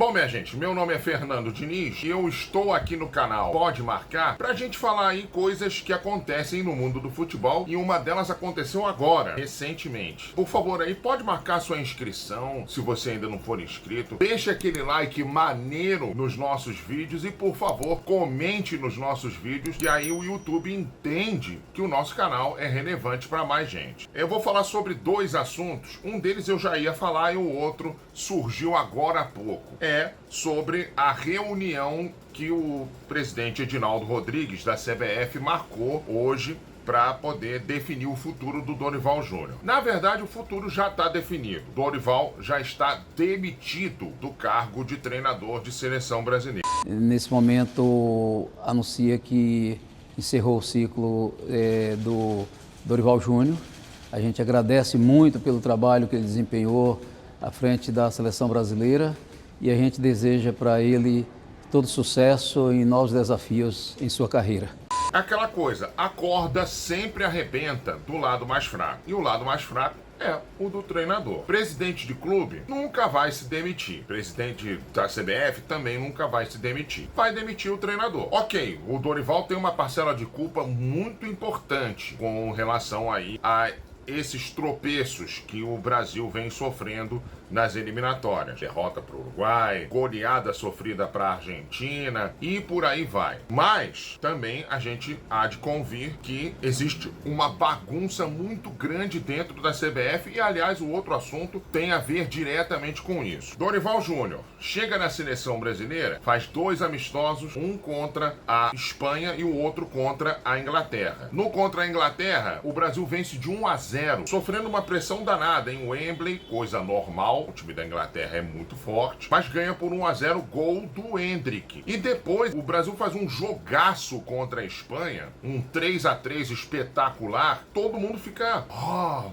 Bom, minha gente, meu nome é Fernando Diniz e eu estou aqui no canal Pode Marcar pra gente falar aí coisas que acontecem no mundo do futebol e uma delas aconteceu agora, recentemente. Por favor aí, pode marcar sua inscrição se você ainda não for inscrito. Deixe aquele like maneiro nos nossos vídeos e, por favor, comente nos nossos vídeos e aí o YouTube entende que o nosso canal é relevante para mais gente. Eu vou falar sobre dois assuntos, um deles eu já ia falar e o outro surgiu agora há pouco. É sobre a reunião que o presidente Edinaldo Rodrigues da CBF marcou hoje para poder definir o futuro do Dorival Júnior. Na verdade, o futuro já está definido. Dorival já está demitido do cargo de treinador de seleção brasileira. Nesse momento, anuncia que encerrou o ciclo do Dorival Júnior. A gente agradece muito pelo trabalho que ele desempenhou à frente da seleção brasileira e a gente deseja para ele todo sucesso e novos desafios em sua carreira. Aquela coisa, a corda sempre arrebenta do lado mais fraco. E o lado mais fraco é o do treinador. Presidente de clube nunca vai se demitir. Presidente da CBF também nunca vai se demitir. Vai demitir o treinador. Ok, o Dorival tem uma parcela de culpa muito importante com relação aí a esses tropeços que o Brasil vem sofrendo nas eliminatórias. Derrota para o Uruguai, goleada sofrida para a Argentina e por aí vai. Mas também a gente há de convir que existe uma bagunça muito grande dentro da CBF e, aliás, o outro assunto tem a ver diretamente com isso. Dorival Júnior chega na seleção brasileira, faz 2 amistosos, um contra a Espanha e o outro contra a Inglaterra. No contra a Inglaterra, o Brasil vence de 1-0, sofrendo uma pressão danada em Wembley, coisa normal. O time da Inglaterra é muito forte, mas ganha por 1-0, gol do Endrick. E depois o Brasil faz um jogaço contra a Espanha, um 3-3 espetacular. Todo mundo fica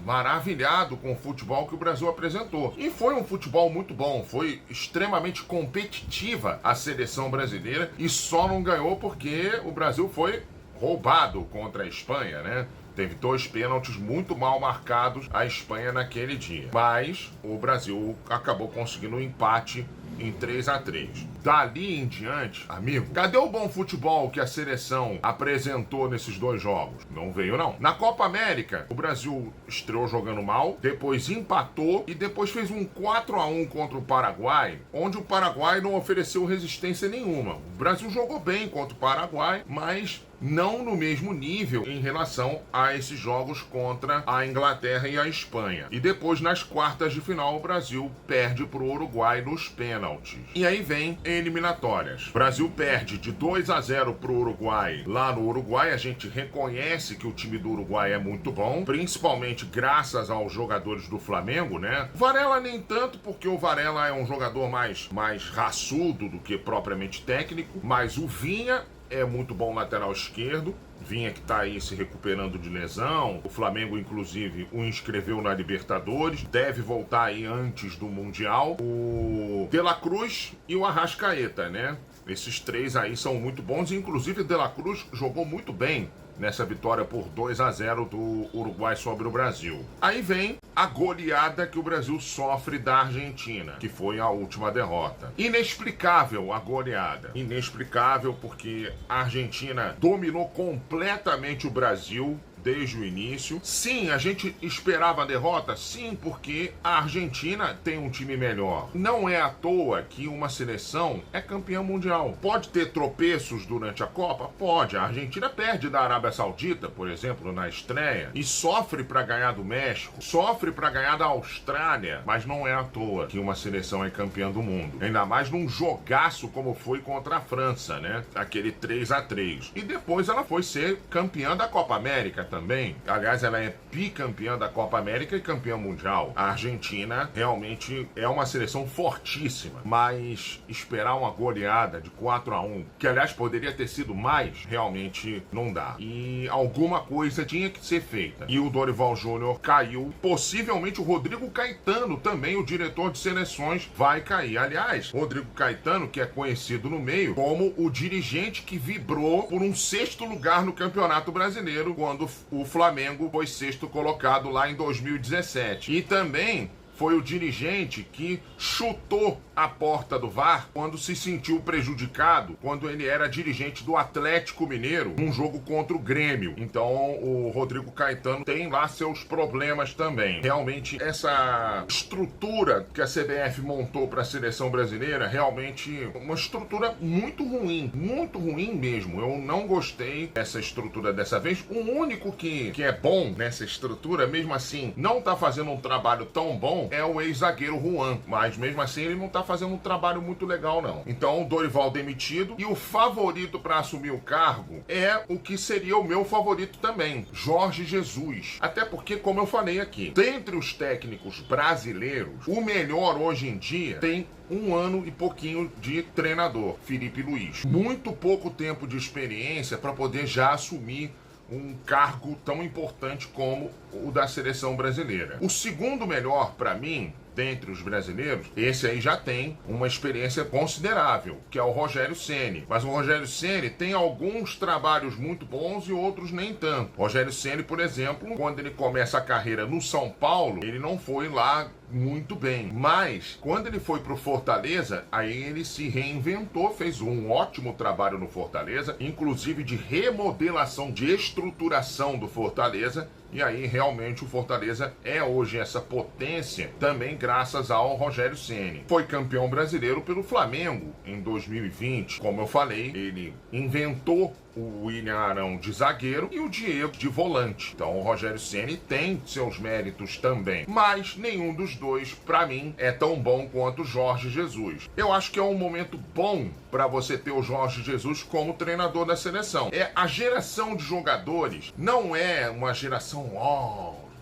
maravilhado com o futebol que o Brasil apresentou. E foi um futebol muito bom, foi extremamente competitiva a seleção brasileira e só não ganhou porque o Brasil foi roubado contra a Espanha, né? Teve 2 pênaltis muito mal marcados a Espanha naquele dia. Mas o Brasil acabou conseguindo um empate em 3-3. Dali em diante, amigo, cadê o bom futebol que a seleção apresentou nesses 2 jogos? Não veio, não. Na Copa América, o Brasil estreou jogando mal, depois empatou e depois fez um 4-1 contra o Paraguai, onde o Paraguai não ofereceu resistência nenhuma. O Brasil jogou bem contra o Paraguai, mas não no mesmo nível em relação a esses jogos contra a Inglaterra e a Espanha. E depois, nas quartas de final, o Brasil perde para o Uruguai nos pênaltis. E aí vem eliminatórias. O Brasil perde de 2-0 para o Uruguai. Lá no Uruguai, a gente reconhece que o time do Uruguai é muito bom, principalmente graças aos jogadores do Flamengo, né? Varela nem tanto, porque o Varela é um jogador mais raçudo do que propriamente técnico, mas o Vinha é muito bom lateral esquerdo. Vinha que tá aí se recuperando de lesão. O Flamengo, inclusive, o inscreveu na Libertadores. Deve voltar aí antes do Mundial. O De La Cruz e o Arrascaeta, né? Esses 3 aí são muito bons. Inclusive, De La Cruz jogou muito bem nessa vitória por 2-0 do Uruguai sobre o Brasil. Aí vem a goleada que o Brasil sofre da Argentina, que foi a última derrota. Inexplicável a goleada. Inexplicável porque a Argentina dominou completamente o Brasil desde o início. Sim, a gente esperava a derrota? Sim, porque a Argentina tem um time melhor. Não é à toa que uma seleção é campeã mundial. Pode ter tropeços durante a Copa? Pode. A Argentina perde da Arábia Saudita, por exemplo, na estreia, e sofre para ganhar do México, sofre para ganhar da Austrália, mas não é à toa que uma seleção é campeã do mundo. Ainda mais num jogaço como foi contra a França, né? Aquele 3-3. E depois ela foi ser campeã da Copa América também. Aliás, ela é bicampeã da Copa América e campeã mundial. A Argentina realmente é uma seleção fortíssima, mas esperar uma goleada de 4-1, que aliás poderia ter sido mais, realmente não dá. E alguma coisa tinha que ser feita. E o Dorival Júnior caiu. Possivelmente o Rodrigo Caetano, também o diretor de seleções, vai cair. Aliás, Rodrigo Caetano, que é conhecido no meio como o dirigente que vibrou por um 6º lugar no Campeonato Brasileiro, quando o Flamengo foi 6º colocado lá em 2017. E também foi o dirigente que chutou a porta do VAR quando se sentiu prejudicado, quando ele era dirigente do Atlético Mineiro, num jogo contra o Grêmio. Então o Rodrigo Caetano tem lá seus problemas também. Realmente essa estrutura que a CBF montou para a seleção brasileira, realmente uma estrutura muito ruim mesmo. Eu não gostei dessa estrutura dessa vez. O único que é bom nessa estrutura, mesmo assim, não tá fazendo um trabalho tão bom, é o ex-zagueiro Juan, mas mesmo assim ele não tá fazendo um trabalho muito legal não. Então o Dorival demitido, e o favorito para assumir o cargo é o que seria o meu favorito também, Jorge Jesus. Até porque, como eu falei aqui, dentre os técnicos brasileiros, o melhor hoje em dia tem 1 ano e pouquinho de treinador, Felipe Luiz. Muito pouco tempo de experiência para poder já assumir um cargo tão importante como o da seleção brasileira. O segundo melhor para mim, dentre os brasileiros, esse aí já tem uma experiência considerável, que é o Rogério Ceni. Mas o Rogério Ceni tem alguns trabalhos muito bons e outros nem tanto. O Rogério Ceni, por exemplo, quando ele começa a carreira no São Paulo, ele não foi lá muito bem, mas quando ele foi pro Fortaleza, aí ele se reinventou, fez um ótimo trabalho no Fortaleza, inclusive de remodelação, de estruturação do Fortaleza, e aí realmente o Fortaleza é hoje essa potência também graças ao Rogério Ceni. Foi campeão brasileiro pelo Flamengo em 2020. Como eu falei, ele inventou o William Arão de zagueiro e o Diego de volante. Então o Rogério Ceni tem seus méritos também, mas nenhum dos dois, para mim, é tão bom quanto o Jorge Jesus. Eu acho que é um momento bom para você ter o Jorge Jesus como treinador da seleção. A geração de jogadores não é uma geração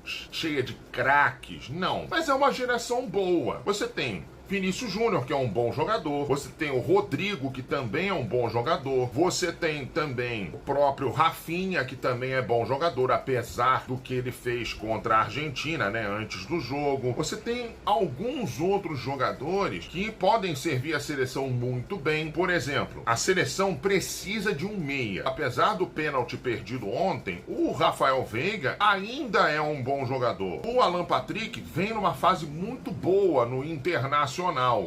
cheia de craques, não, mas é uma geração boa. Você tem Vinícius Júnior, que é um bom jogador. Você tem o Rodrigo, que também é um bom jogador. Você tem também o próprio Rafinha, que também é bom jogador, apesar do que ele fez contra a Argentina, né, antes do jogo. Você tem alguns outros jogadores que podem servir a seleção muito bem. Por exemplo, a seleção precisa de um meia. Apesar do pênalti perdido ontem, o Rafael Veiga ainda é um bom jogador. O Alan Patrick vem numa fase muito boa no Internacional.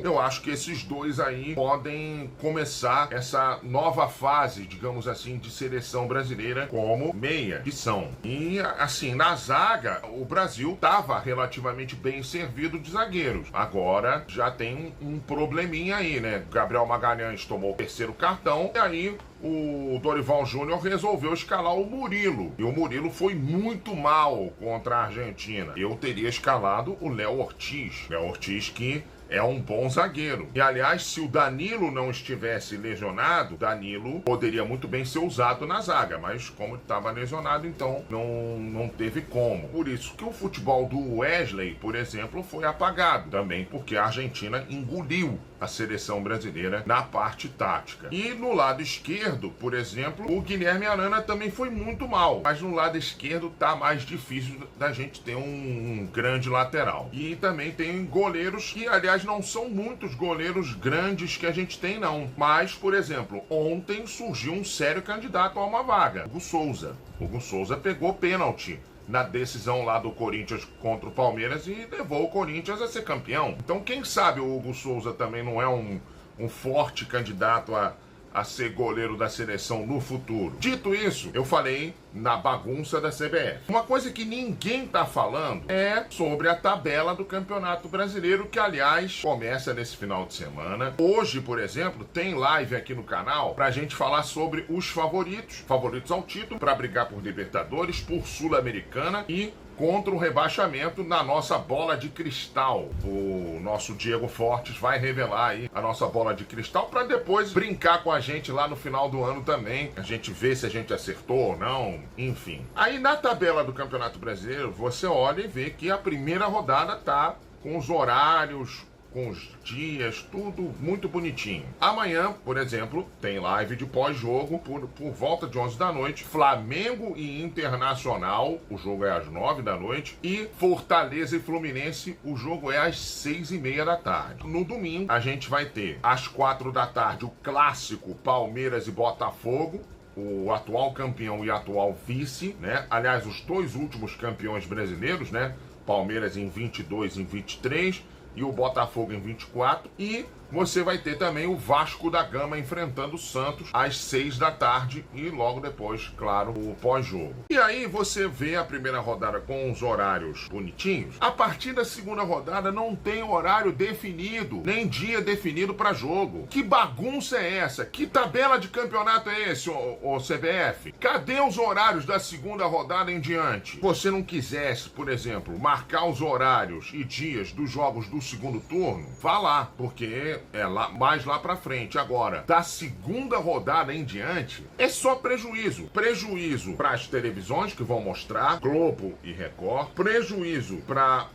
Eu acho que esses dois aí podem começar essa nova fase, digamos assim, de seleção brasileira como meia, que são. E assim, na zaga, o Brasil estava relativamente bem servido de zagueiros. Agora já tem um probleminha aí, né? Gabriel Magalhães tomou o 3º cartão e aí o Dorival Júnior resolveu escalar o Murilo. E o Murilo foi muito mal contra a Argentina. Eu teria escalado o Léo Ortiz. Léo Ortiz que é um bom zagueiro. E, aliás, se o Danilo não estivesse lesionado, Danilo poderia muito bem ser usado na zaga, mas como ele estava lesionado, então não teve como. Por isso que o futebol do Wesley, por exemplo, foi apagado. Também porque a Argentina engoliu a seleção brasileira na parte tática. E no lado esquerdo, por exemplo, o Guilherme Arana também foi muito mal. Mas no lado esquerdo tá mais difícil da gente ter um grande lateral. E também tem goleiros que, aliás, não são muitos goleiros grandes que a gente tem, não. Mas, por exemplo, ontem surgiu um sério candidato a uma vaga, Hugo Souza. Hugo Souza pegou pênalti na decisão lá do Corinthians contra o Palmeiras e levou o Corinthians a ser campeão. Então, quem sabe o Hugo Souza também não é um forte candidato a ser goleiro da seleção no futuro. Dito isso, eu falei na bagunça da CBF. Uma coisa que ninguém tá falando é sobre a tabela do Campeonato Brasileiro, que, aliás, começa nesse final de semana. Hoje, por exemplo, tem live aqui no canal pra gente falar sobre os favoritos ao título, pra brigar por Libertadores, por Sul-Americana e contra o rebaixamento na nossa bola de cristal. O nosso Diego Fortes vai revelar aí a nossa bola de cristal para depois brincar com a gente lá no final do ano também. A gente vê se a gente acertou ou não, enfim. Aí na tabela do Campeonato Brasileiro, você olha e vê que a primeira rodada tá com os horários, com os dias, tudo muito bonitinho. Amanhã, por exemplo, tem live de pós-jogo por volta de 11 da noite. Flamengo e Internacional, o jogo é às 9 da noite. E Fortaleza e Fluminense, o jogo é às 6:30 da tarde. No domingo, a gente vai ter às 4 da tarde o clássico Palmeiras e Botafogo. O atual campeão e atual vice, né? Aliás, os dois últimos campeões brasileiros, né? Palmeiras em 22 e em 23 e o Botafogo em 24, e você vai ter também o Vasco da Gama enfrentando o Santos às 6 da tarde e logo depois, claro, o pós-jogo. E aí você vê a primeira rodada com os horários bonitinhos. A partir da segunda rodada não tem horário definido, nem dia definido para jogo. Que bagunça é essa? Que tabela de campeonato é esse, ô CBF? Cadê os horários da segunda rodada em diante? Se você não quisesse, por exemplo, marcar os horários e dias dos jogos do segundo turno, vá lá, porque é lá, mais lá pra frente. Agora, da segunda rodada em diante, é só prejuízo. Prejuízo para as televisões que vão mostrar, Globo e Record. Prejuízo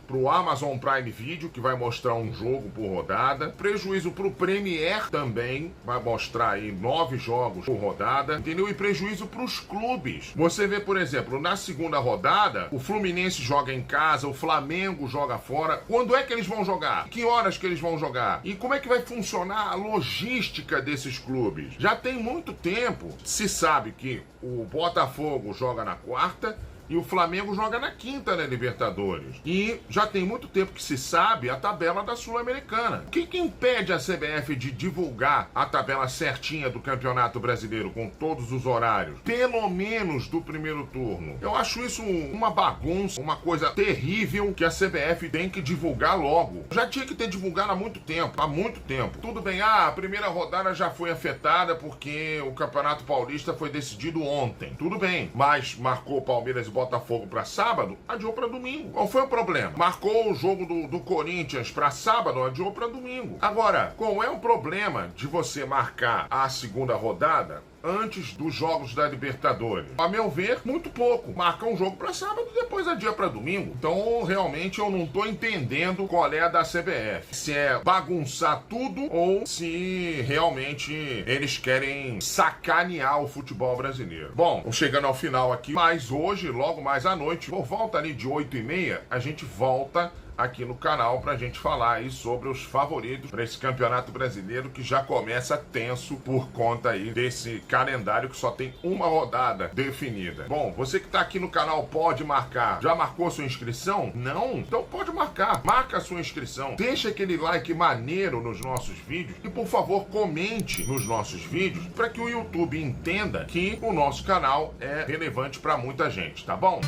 pro Amazon Prime Video, que vai mostrar um jogo por rodada. Prejuízo pro Premier também, vai mostrar aí 9 jogos por rodada. Entendeu? E prejuízo pros clubes. Você vê, por exemplo, na segunda rodada, o Fluminense joga em casa, o Flamengo joga fora. Quando é que eles vão jogar? Que horas que eles vão jogar? E como é que vai funcionar a logística desses clubes? Já tem muito tempo, se sabe que o Botafogo joga na quarta e o Flamengo joga na quinta na Libertadores. E já tem muito tempo que se sabe a tabela da Sul-Americana. O que impede a CBF de divulgar a tabela certinha do Campeonato Brasileiro com todos os horários? Pelo menos do primeiro turno. Eu acho isso uma bagunça, uma coisa terrível que a CBF tem que divulgar logo. Já tinha que ter divulgado há muito tempo, Tudo bem, a primeira rodada já foi afetada porque o Campeonato Paulista foi decidido ontem. Tudo bem, mas marcou Palmeiras e Botafogo para sábado, adiou para domingo. Qual foi o problema? Marcou o jogo do Corinthians para sábado, adiou para domingo. Agora, qual é o problema de você marcar a segunda rodada antes dos jogos da Libertadores? A meu ver, muito pouco. Marca um jogo para sábado e depois adia para domingo. Então, realmente, eu não tô entendendo qual é a da CBF. Se é bagunçar tudo ou se realmente eles querem sacanear o futebol brasileiro. Bom, chegando ao final aqui, mas hoje, logo mais à noite, por volta ali de 8h30, a gente volta aqui no canal pra gente falar aí sobre os favoritos para esse Campeonato Brasileiro que já começa tenso por conta aí desse calendário que só tem uma rodada definida. Bom, você que tá aqui no canal pode marcar. Já marcou sua inscrição? Não? Então pode marcar. Marca a sua inscrição. Deixa aquele like maneiro nos nossos vídeos e, por favor, comente nos nossos vídeos para que o YouTube entenda que o nosso canal é relevante para muita gente, tá bom?